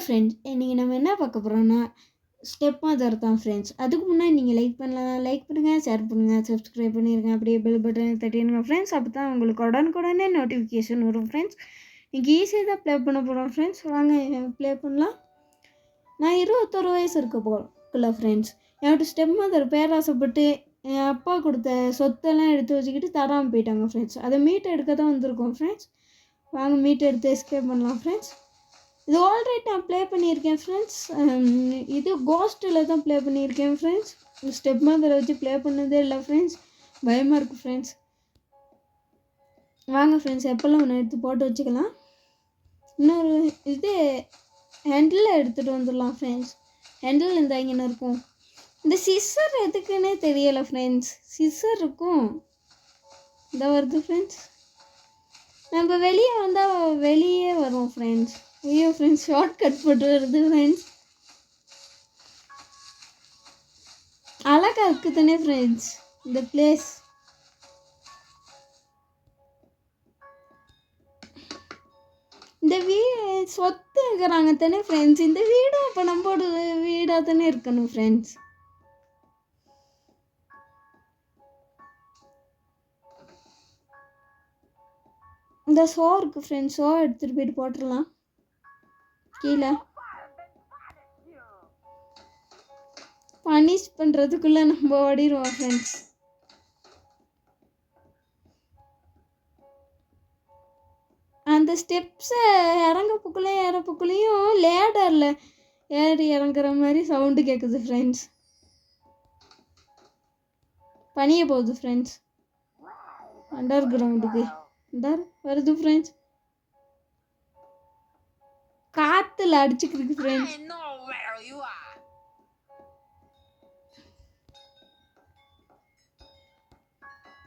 Friends, இன்றைக்கி நம்ம என்ன பார்க்க போகிறோன்னா ஸ்டெப் மதர் தான் ஃப்ரெண்ட்ஸ். அதுக்கு முன்னாடி நீங்கள் லைக் பண்ணலாம், லைக் பண்ணுங்கள், ஷேர் பண்ணுங்கள், சப்ஸ்கிரைப் பண்ணிடுங்க, அப்படியே பெல் பட்டனை தட்டிடுங்க ஃப்ரெண்ட்ஸ். அப்போ தான் உங்களுக்கு உடனுக்குடனே நோட்டிஃபிகேஷன் வரும் ஃப்ரெண்ட்ஸ். இன்றைக்கி ஈஸியாக தான் ப்ளே பண்ண போகிறோம் ஃப்ரெண்ட்ஸ். வாங்க ப்ளே பண்ணலாம். நான் 21 வயசு இருக்க போகல ஃப்ரெண்ட்ஸ். என்னோட ஸ்டெப் மதர் பேராசைப்பட்டு என் அப்பா கொடுத்த சொத்தெல்லாம் எடுத்து வச்சுக்கிட்டு தராமல் போயிட்டாங்க ஃப்ரெண்ட்ஸ். அதை மீட் எடுக்க தான் வந்திருக்கோம் ஃப்ரெண்ட்ஸ். வாங்க மீட் எடுத்து எஸ்கேப் பண்ணலாம் ஃப்ரெண்ட்ஸ். இது ஆல்ரெடி நான் ப்ளே பண்ணியிருக்கேன் ஃப்ரெண்ட்ஸ். இது கோஸ்ட்டில் தான் ப்ளே பண்ணியிருக்கேன் ஃப்ரெண்ட்ஸ். ஸ்டெப் மதரை வச்சு ப்ளே பண்ணதே இல்லை ஃப்ரெண்ட்ஸ். பயமாக இருக்குது ஃப்ரெண்ட்ஸ். வாங்க ஃப்ரெண்ட்ஸ், எப்போல்லாம் ஒன்று எடுத்து போட்டு வச்சுக்கலாம். இன்னொரு இது ஹேண்டில் எடுத்துகிட்டு வந்துடலாம் ஃப்ரெண்ட்ஸ். ஹேண்டில் இந்த இங்கே இருக்கும். இந்த சிஸ்ஸர் எதுக்குன்னே தெரியலை ஃப்ரெண்ட்ஸ். சிஸ்ஸர் இருக்கும், இந்த வருது ஃப்ரெண்ட்ஸ். நம்ம வெளியே வந்தால் வெளியே வரும் ஃப்ரெண்ட்ஸ். ஐயோ ஃப்ரெண்ட்ஸ், ஷார்ட் கட் போட்டு வருது ஃப்ரெண்ட்ஸ். அழகாக இருக்குதுன்னே ஃப்ரெண்ட்ஸ் இந்த பிளேஸ். இந்த சொத்து இருக்கிறாங்க தானே ஃப்ரெண்ட்ஸ். இந்த வீடும் இப்போ நம்மளோட வீடாக தானே இருக்கணும் ஃப்ரெண்ட்ஸ். இந்த ஷோ இருக்குது ஃப்ரெண்ட்ஸ். ஷோ எடுத்துகிட்டு போயிட்டு போட்டுடலாம் கீழே. பனிஷ் பண்ணுறதுக்குள்ளே நம்ம ஓடிடுவோம் ஃப்ரெண்ட்ஸ். அந்த ஸ்டெப்ஸை ஏறப்புக்குள்ளேயும் லேடரில் ஏறி இறங்குற மாதிரி சவுண்டு கேட்குது ஃப்ரெண்ட்ஸ். பனிய போகுது ஃப்ரெண்ட்ஸ். அண்டர் கிரவுண்டுக்கு வருது ஃப்ரெண்ட்ஸ். காற்றுல அடிச்சுக்கிருக்கு ஃப்ரெண்ட்ஸ்.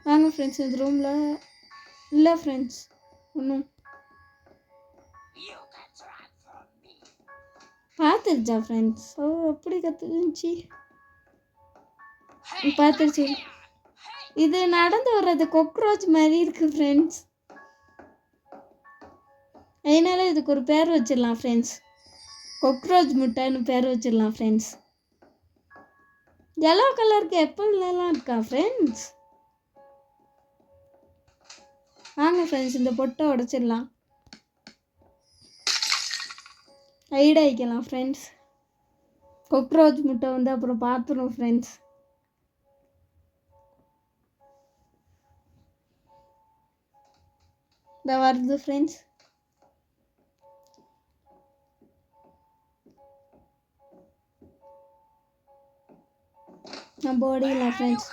வாங்க ஃப்ரெண்ட்ஸ், இந்த ரூமில் இல்லை ஃப்ரெண்ட்ஸ் ஒன்றும் பார்த்துருச்சா ஃப்ரெண்ட்ஸ். ஓ அப்படி கற்றுச்சு, பார்த்துருச்சு. இது நடந்து வர்றது கொக்ரோச் மாதிரி இருக்குது ஃப்ரெண்ட்ஸ். அதனால இதுக்கு ஒரு பேர் வச்சிடலாம் ஃப்ரெண்ட்ஸ். கொக்ரோச் முட்டைன்னு பேர் வச்சிடலாம் ஃப்ரெண்ட்ஸ். எல்லோ கலருக்கு எப்பெல்லாம் இருக்கா ஃப்ரெண்ட்ஸ். வாங்க ஃப்ரெண்ட்ஸ், இந்த பொட்டை உடைச்சிடலாம். ஹைட் ஆகிக்கலாம் ஃப்ரெண்ட்ஸ். கொக்ரோச் முட்டை வந்து அப்புறம் பார்த்துரும் ஃப்ரெண்ட்ஸ். இந்த வருது ஃப்ரெண்ட்ஸ். நம்ம ஓடிடலாம் ஃப்ரெண்ட்ஸ்.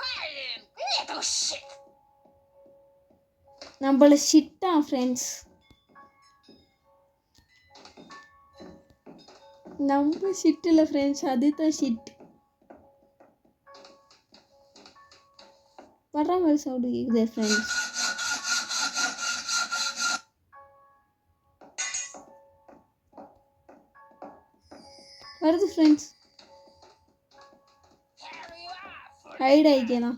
நம்மள ஷிட்டா ஃப்ரெண்ட்ஸ். நம்ம ஷிட் இல்லை ஃப்ரெண்ட்ஸ், அதுதான் ஷிட். வர்ற மாதிரி சவுண்டு கேட்குது ஃப்ரெண்ட்ஸ். வருது ஃப்ரெண்ட்ஸ். ஹைட் ஆகிக்கலாம்.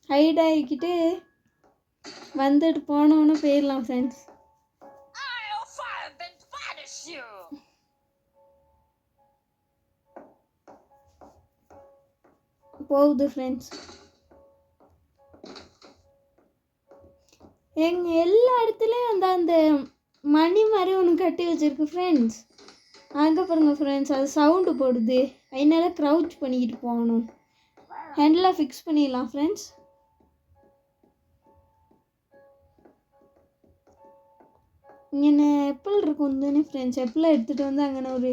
ஹைட் ஆகிக்கிட்டு வந்துட்டு போனோன்னு போயிடலாம் ஃப்ரெண்ட்ஸ். போகுது ஃப்ரெண்ட்ஸ். எல்லா இடத்துலையும் அந்த மணி மாதிரி ஒன்று கட்டி வச்சுருக்கு ஃப்ரெண்ட்ஸ். அங்கே பாருங்கள் ஃப்ரெண்ட்ஸ், அது சவுண்டு போடுது. அதனால க்ரௌச் பண்ணிக்கிட்டு போகணும். ஹேண்டில் ஃபிக்ஸ் பண்ணிடலாம் ஃப்ரெண்ட்ஸ். இங்கே எப்பிள் இருக்கும் தானே ஃப்ரெண்ட்ஸ். எப்பிளை எடுத்துகிட்டு வந்து அங்கே ஒரு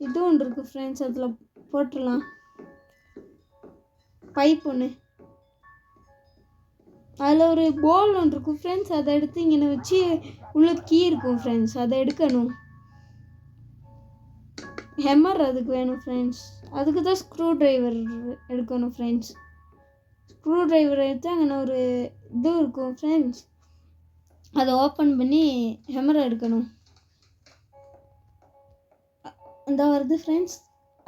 இது ஒன்று இருக்குது ஃப்ரெண்ட்ஸ், அதில் போட்டுடலாம். பைப் ஒன்று, அதில் ஒரு போல் ஒன்று இருக்கும் ஃப்ரெண்ட்ஸ். அதை எடுத்து இங்கே வச்சு உள்ள கீ இருக்கும் ஃப்ரெண்ட்ஸ், அதை எடுக்கணும். ஹெம்மர் அதுக்கு வேணும் ஃப்ரெண்ட்ஸ். அதுக்கு தான் ஸ்க்ரூ ட்ரைவர் எடுக்கணும் ஃப்ரெண்ட்ஸ். ஸ்க்ரூ ட்ரைவர் எடுத்து அங்கே ஒரு இது இருக்கும் ஃப்ரெண்ட்ஸ், அதை ஓப்பன் பண்ணி ஹெம்மரை எடுக்கணும். இந்த வருது ஃப்ரெண்ட்ஸ்.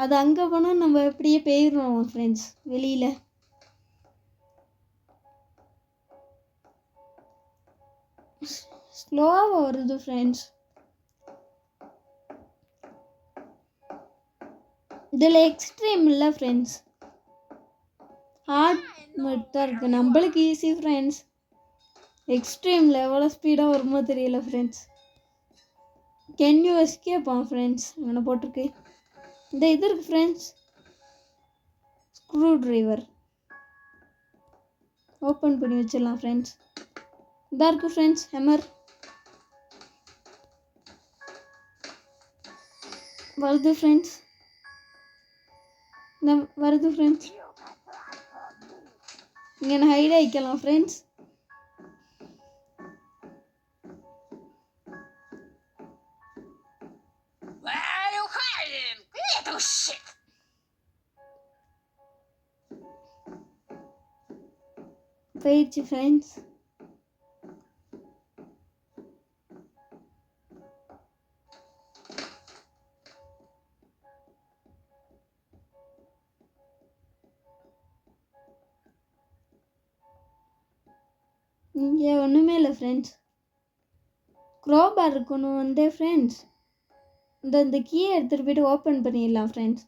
அது அங்கே போனால் நம்ம எப்படியே போயிடுறோம் ஃப்ரெண்ட்ஸ் வெளியில். ஸ்லோவாக வருது ஃப்ரெண்ட்ஸ். இதில் எக்ஸ்ட்ரீம் இல்லை ஃப்ரெண்ட்ஸ், ஹார்ட் மட்டும் தான் இருக்குது. நம்மளுக்கு ஈஸி ஃப்ரெண்ட்ஸ். எக்ஸ்ட்ரீமில் எவ்வளோ ஸ்பீடாக வருமோ தெரியல friends. Can you escape friends அங்கே போட்டிருக்கு. இந்த இது இருக்குது ஃப்ரெண்ட்ஸ், ஸ்க்ரூ ட்ரைவர் ஓப்பன் பண்ணி வச்சிடலாம் ஃப்ரெண்ட்ஸ். இதாக இருக்குது ஃப்ரெண்ட்ஸ் ஹெமர். வருது ஃப்ரெண்ட்ஸ், இந்த வருது ஃப்ரெண்ட்ஸ். இங்கே நான் ஹைட் ஆகிக்கலாம் ஃப்ரெண்ட்ஸ். போயிடுச்சு ஃப்ரெண்ட்ஸ். இங்கே ஒன்றுமே இல்லை ஃப்ரெண்ட்ஸ். க்ரோபார் இருக்கணும் வந்து ஃப்ரெண்ட்ஸ். இந்த கீயை எடுத்துகிட்டு போய்ட்டு ஓப்பன் பண்ணிடலாம் ஃப்ரெண்ட்ஸ்.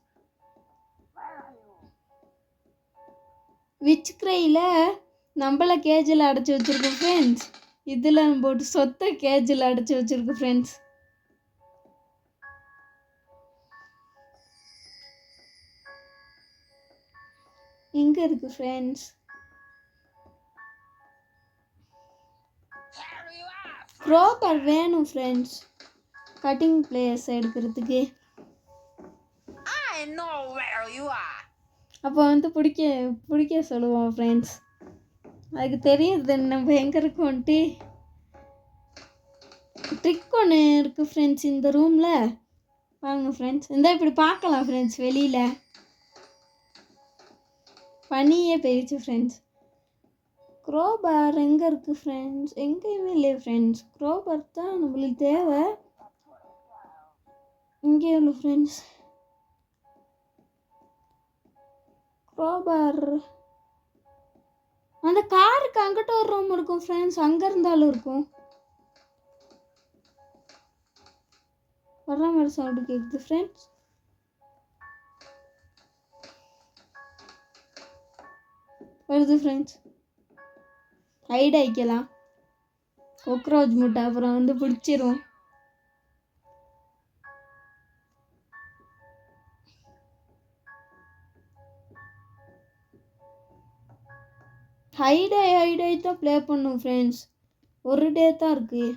விச் கிரையில் நம்மள கேஜில் அடைச்சி வச்சுருக்கோம் ஃப்ரெண்ட்ஸ். இதில் போட்டு சொத்தை கேஜில் அடைச்சி வச்சுருக்கோம் ஃப்ரெண்ட்ஸ். எங்கே இருக்குது ஃப்ரெண்ட்ஸ்? க்ரோபார் வேணும் ஃப்ரெண்ட்ஸ் கட்டிங் பிளேஸ் எடுக்கிறதுக்கு. அப்போ வந்து பிடிக்க சொல்லுவோம் ஃப்ரெண்ட்ஸ். அதுக்கு தெரியுது நம்ம எங்கே இருக்கோன்ட்டு. ட்ரிக் ஒன்று இருக்குது ஃப்ரெண்ட்ஸ் இந்த ரூமில். வாங்க ஃப்ரெண்ட்ஸ், இந்த இப்படி பார்க்கலாம் ஃப்ரெண்ட்ஸ். வெளியில் பனியே போயிடுச்சு ஃப்ரெண்ட்ஸ். க்ரோபார் எங்கே இருக்குது ஃப்ரெண்ட்ஸ்? எங்கேயுமே இல்லையே ஃப்ரெண்ட்ஸ். க்ரோபார் தான் நம்மளுக்கு தேவை. இங்கே இல்லை ஃப்ரெண்ட்ஸ் க்ரோபார். அந்த காருக்கு அங்கிட்ட ஒரு ரூம் இருக்கும் ஃப்ரெண்ட்ஸ். அங்கே இருந்தாலும் இருக்கும். வர்ற மாதிரி சவுண்டு கேட்குது ஃப்ரெண்ட்ஸ். வருது ஃப்ரெண்ட்ஸ். ஹைட் ஆகிக்கலாம். கொக்ரோச் முட்டை அப்புறம் வந்து பிடிச்சிரும். ஹைடாகி தான் ப்ளே பண்ணும் ஃப்ரெண்ட்ஸ். ஒரு டே தான் இருக்குது.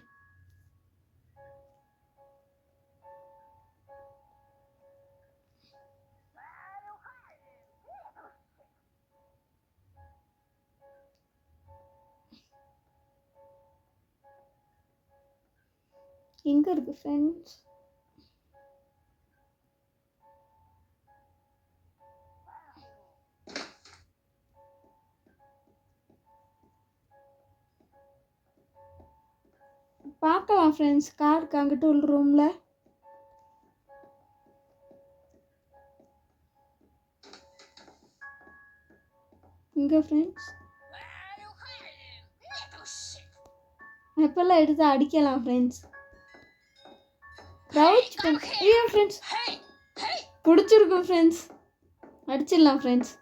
எங்கே இருக்குது ஃப்ரெண்ட்ஸ்? பார்க்கலாம் ஃப்ரெண்ட்ஸ். காருக்கு அங்கிட்ட உள்ள ரூமில். இங்கே ஃப்ரெண்ட்ஸ் எப்பெல்லாம் எடுத்து அடிக்கலாம் ஃப்ரெண்ட்ஸ். க்ரௌச் ஐயோ ஃப்ரெண்ட்ஸ் பிடிச்சிருக்கும் ஃப்ரெண்ட்ஸ். அடிச்சிடலாம் ஃப்ரெண்ட்ஸ்.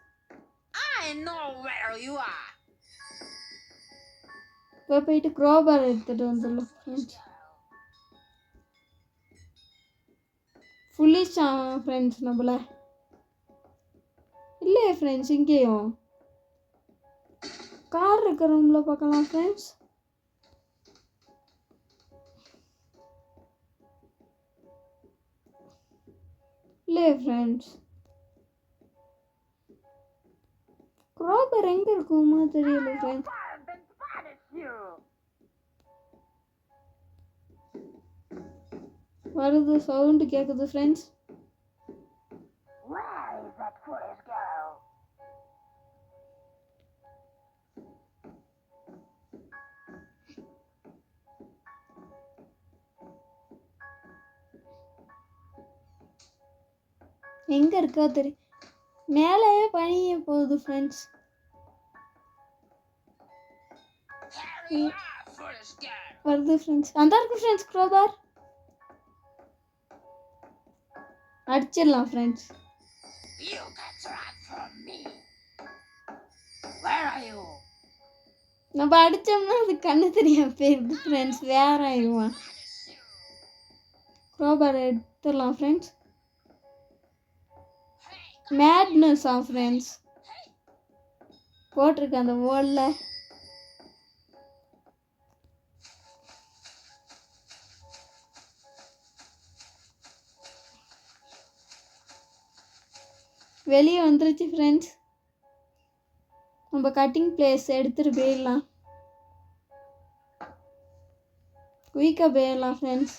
இப்போ போயிட்டு க்ரோபார் எடுத்துகிட்டு வந்துடலாம் ஃப்ரெண்ட்ஸ். ஃபுல்லிஷா ஃப்ரெண்ட்ஸ் நம்மள இல்லையே ஃப்ரெண்ட்ஸ். இங்கேயும் கார் இருக்கிற ரூமில் பார்க்கலாம் ஃப்ரெண்ட்ஸ். இல்லையே ஃப்ரெண்ட்ஸ். க்ரோபார் எங்கே இருக்குமா தெரியல ஃப்ரெண்ட்ஸ். வருது சவுண்டு கேட்குது ஃப்ரெண்ட்ஸ். எங்கே இருக்கா தெரியும். மேலேயே பனியே போகுது ஃப்ரெண்ட்ஸ். வருது ஃப்ரெண்ட்ஸ். அந்த இருக்கு ஃப்ரெண்ட்ஸ் க்ரோபார். அடிச்சிடலாம் friends. You can't run from me. Where are you? நம்ம அடித்தோம்னா அது கண்ணு தெரியாமல் போயிடுது ஃப்ரெண்ட்ஸ். வேற ஆயிடுவான். க்ரோபார் எடுத்துடலாம் ஃப்ரெண்ட்ஸ். மேட்னஸா ஃப்ரெண்ட்ஸ் போட்டிருக்கு அந்த வேர்ல்டில். வெளியே வந்துருச்சு ஃப்ரெண்ட்ஸ். நம்ம கட்டிங் பிளேஸ் எடுத்துகிட்டு போயிடலாம். குயிக்காக போயிடலாம் ஃப்ரெண்ட்ஸ்.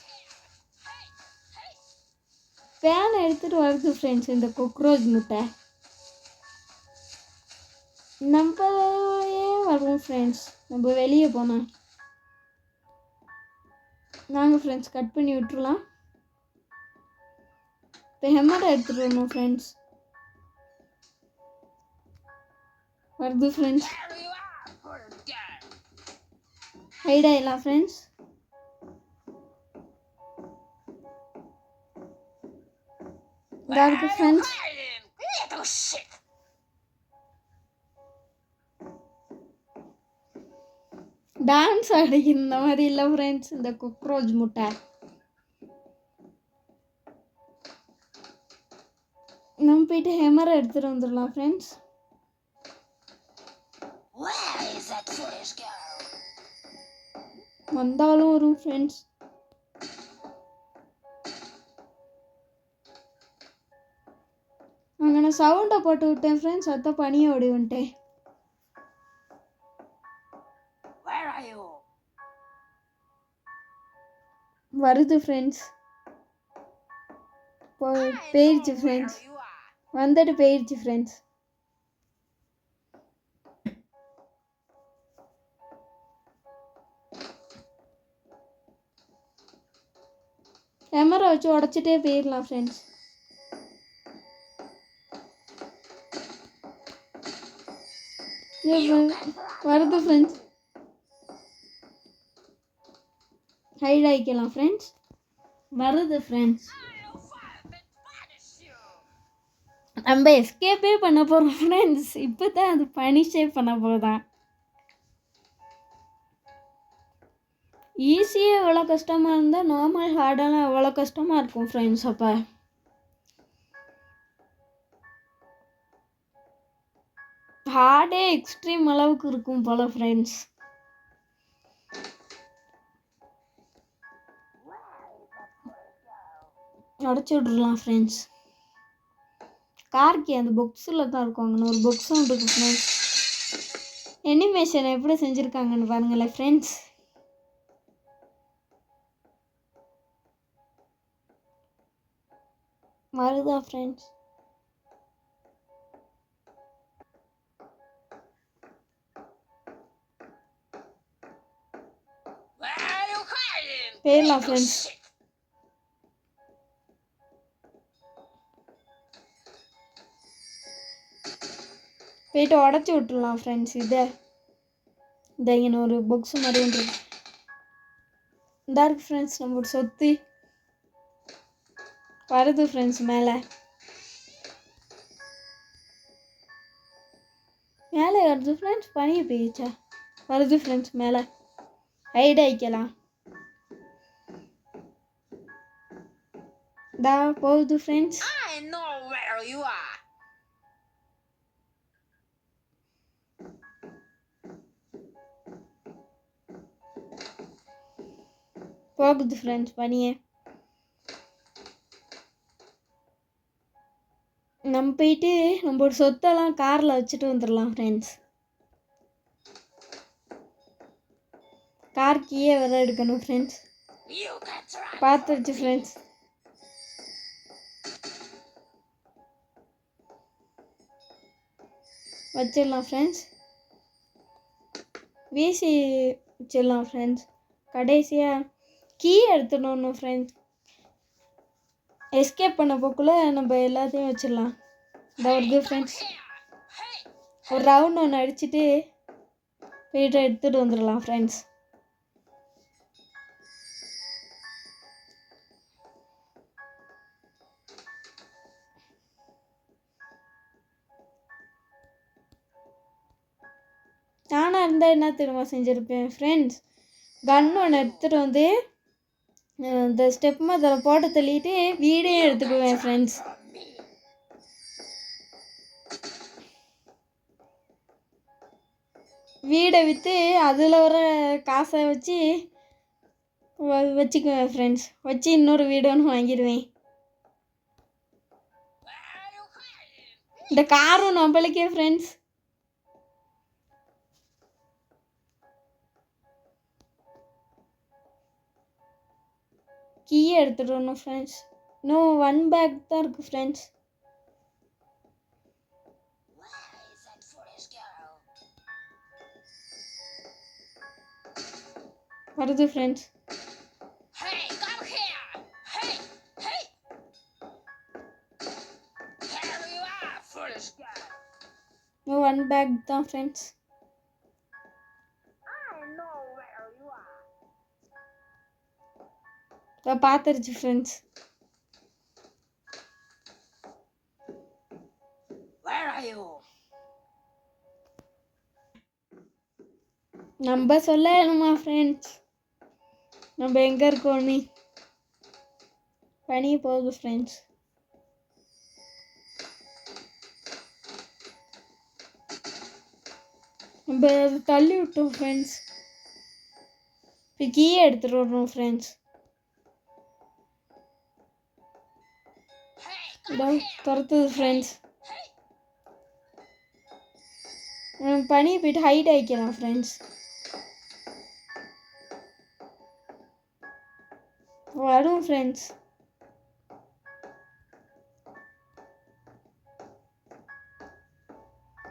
பேனை எடுத்துகிட்டு வருது ஃப்ரெண்ட்ஸ் இந்த கொக்ரோச் முட்டை. நம்மளே வருவோம் ஃப்ரெண்ட்ஸ். நம்ம வெளியே போனோம். நாங்கள் ஃப்ரெண்ட்ஸ் கட் பண்ணி விட்டுருலாம். இப்போ ஹெம்மரை எடுத்துகிட்டு வரணும் ஃப்ரெண்ட்ஸ். வருது ஃப்ரெண்ட்ஸ். ஹைட் ஆயிடலாம் ஃப்ரெண்ட்ஸ். இதாக இருக்கு ஃப்ரெண்ட்ஸ். டான்ஸ் ஆடிக்கிற இந்த மாதிரி இல்லை ஃப்ரெண்ட்ஸ் இந்த கொக்ரோச் முட்டை. நம்ம போயிட்டு ஹெமரை எடுத்துகிட்டு வந்துடலாம் ஃப்ரெண்ட்ஸ். வந்தாலும் வரும் ஃப்ரெண்ட்ஸ். அங்கே நான் சவுண்டை போட்டு விட்டேன் ஃப்ரெண்ட்ஸ். அத்தை பனியை ஓடி வந்துட்டேன். வருது ஃப்ரெண்ட்ஸ். போயிடுச்சு ஃப்ரெண்ட்ஸ். வந்துட்டு போயிடுச்சு ஃப்ரெண்ட்ஸ். கேமரா வச்சு உடச்சிட்டே போயிடலாம் ஃப்ரெண்ட்ஸ். வருது ஃப்ரெண்ட்ஸ். ஹைட் ஆகிக்கலாம் ஃப்ரெண்ட்ஸ். வருது ஃப்ரெண்ட்ஸ். நம்ம எஸ்கேப்பே பண்ண போகிறோம் ஃப்ரெண்ட்ஸ். இப்போ தான் அது பனிஷே பண்ண போதான். ஈஸியாக எவ்வளோ கஷ்டமாக இருந்தால் நார்மல் ஹார்டெல்லாம் எவ்வளோ கஷ்டமாக இருக்கும் ஃப்ரெண்ட்ஸ். அப்போ ஹார்டே எக்ஸ்ட்ரீம் அளவுக்கு இருக்கும் போல் ஃப்ரெண்ட்ஸ். உடச்சி விட்ருலாம் ஃப்ரெண்ட்ஸ். கார்கி அந்த புக்ஸில் தான் இருக்கும். ஒரு புக்ஸும் இருக்குது ஃப்ரெண்ட்ஸ். அனிமேஷன் எப்படி செஞ்சுருக்காங்கன்னு பாருங்களேன் ஃப்ரெண்ட்ஸ். வருதா ஃப்ரெண்ட்ஸ்? போயிடலாம் ஃப்ரெண்ட்ஸ். போயிட்டு உடச்சி விட்டுடலாம் ஃப்ரெண்ட்ஸ். இதை இங்கே ஒரு புக்ஸ் மாதிரி ஒன்று இதாக இருக்குது ஃப்ரெண்ட்ஸ். நம்மளோட சொத்து வருது ஃப்ரெண்ட்ஸ். மேலே வருது ஃப்ரெண்ட்ஸ். பனியை போயிடுச்சா? வருது ஃப்ரெண்ட்ஸ். மேலே ஹைட் ஆகிக்கலாம். இதா போகுது ஃப்ரெண்ட்ஸ். போகுது ஃப்ரெண்ட்ஸ் பனியை. நம்ம போயிட்டு நம்மளோட சொத்தெல்லாம் காரில் வச்சுட்டு வந்துடலாம் ஃப்ரெண்ட்ஸ். கார் கீயே வேற எடுக்கணும் ஃப்ரெண்ட்ஸ். பார்த்துருச்சு ஃப்ரெண்ட்ஸ். வச்சிடலாம் ஃப்ரெண்ட்ஸ். வீசி வச்சிடலாம் ஃப்ரெண்ட்ஸ். கடைசியாக கீ எடுத்துடணும் ஃப்ரெண்ட்ஸ். எஸ்கேப் பண்ண போக்குள்ளே நம்ம எல்லாத்தையும் வச்சிடலாம். இந்த வருது ஃப்ரெண்ட்ஸ். ஒரு ரவுண்ட் ஒன்று அடிச்சுட்டு போய்ட்டு எடுத்துகிட்டு வந்துடலாம் ஃப்ரெண்ட்ஸ். நானாக இருந்தால் என்ன தெரியுமா செஞ்சுருப்பேன் ஃப்ரெண்ட்ஸ், கன் ஒன்று எடுத்துகிட்டு வந்து இந்த ஸ்டெப் மதரை போட்டு தள்ளிட்டு வீடே எடுத்துக்குவேன் ஃப்ரெண்ட்ஸ். From me. வீடை விற்று அதில் வர காசை வச்சு வச்சுக்குவேன் ஃப்ரெண்ட்ஸ். வச்சு இன்னொரு வீடு ஒன்று வாங்கிடுவேன். Where are you hiding? இந்த காரும் நம்மளுக்கே ஃப்ரெண்ட்ஸ். கீயை எடுத்துகிட்டு வரணும் ஃப்ரெண்ட்ஸ். இன்னும் 1 பேக் தான் இருக்குது friends. Where is that foolish girl? வருது friends. Hey, come here! Hey, hey! Here you are, foolish girl! இன்னும் 1 பேக் தான் friends. I know where you are. இப்போ பார்த்துருச்சு ஃப்ரெண்ட்ஸ். Where are you? நம்ம சொல்லணுமா ஃப்ரெண்ட்ஸ் நம்ம எங்கே இருக்கோன்னு? பனி போகுது ஃப்ரெண்ட்ஸ். நம்ம அதை தள்ளி விட்டோம் ஃப்ரெண்ட்ஸ். இப்போ கீயை எடுத்துகிட்டு வரணும் ஃப்ரெண்ட்ஸ். Hey, இதோ come here! துரத்துது ஃப்ரெண்ட்ஸ். Hey! பனியை போயிட்டு ஹைட் ஆகிக்கலாம் ஃப்ரெண்ட்ஸ். வரும் ஃப்ரெண்ட்ஸ்.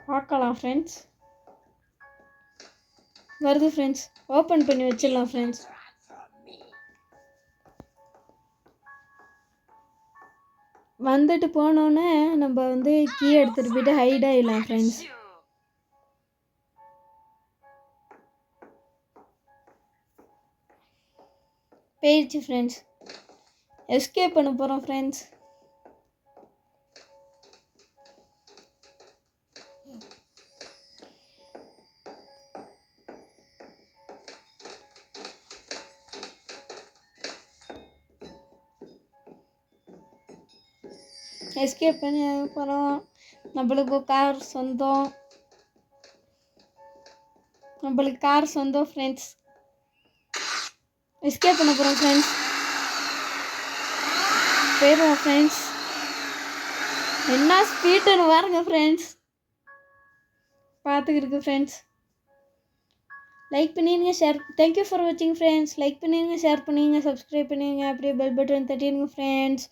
பார்க்கலாம் ஃப்ரெண்ட்ஸ். வருது ஃப்ரெண்ட்ஸ். ஓப்பன் பண்ணி வச்சிடலாம் ஃப்ரெண்ட்ஸ். Run from me. வந்துட்டு போனோன்னே நம்ம வந்து கீ எடுத்துகிட்டு போயிட்டு ஹைட் ஆகிடலாம் ஃப்ரெண்ட்ஸ். You. போயிடுச்சு ஃப்ரெண்ட்ஸ். எஸ்கேப் பண்ண போகிறோம் ஃப்ரெண்ட்ஸ். எஸ்கேப் பண்ணி போகிறோம். நம்மளுக்கு கார் சொந்தம். நம்மளுக்கு கார் சொந்தம் ஃப்ரெண்ட்ஸ். எஸ்கேப் பண்ண போகிறோம் ஃப்ரெண்ட்ஸ். போயிடுவோம் ஃப்ரெண்ட்ஸ். என்ன ஸ்பீடுன்னு பாருங்க ஃப்ரெண்ட்ஸ். பார்த்துக்கிருக்கு ஃப்ரெண்ட்ஸ். லைக் பண்ணிடுங்க, ஷேர். தேங்க்யூ ஃபார் வாட்சிங் ஃப்ரெண்ட்ஸ். லைக் பண்ணிடுங்க, ஷேர் பண்ணிடுங்க, சப்ஸ்கிரைப் பண்ணிடுங்க. அப்படியே பெல் பட்டன் தட்டிடுங்க ஃப்ரெண்ட்ஸ்.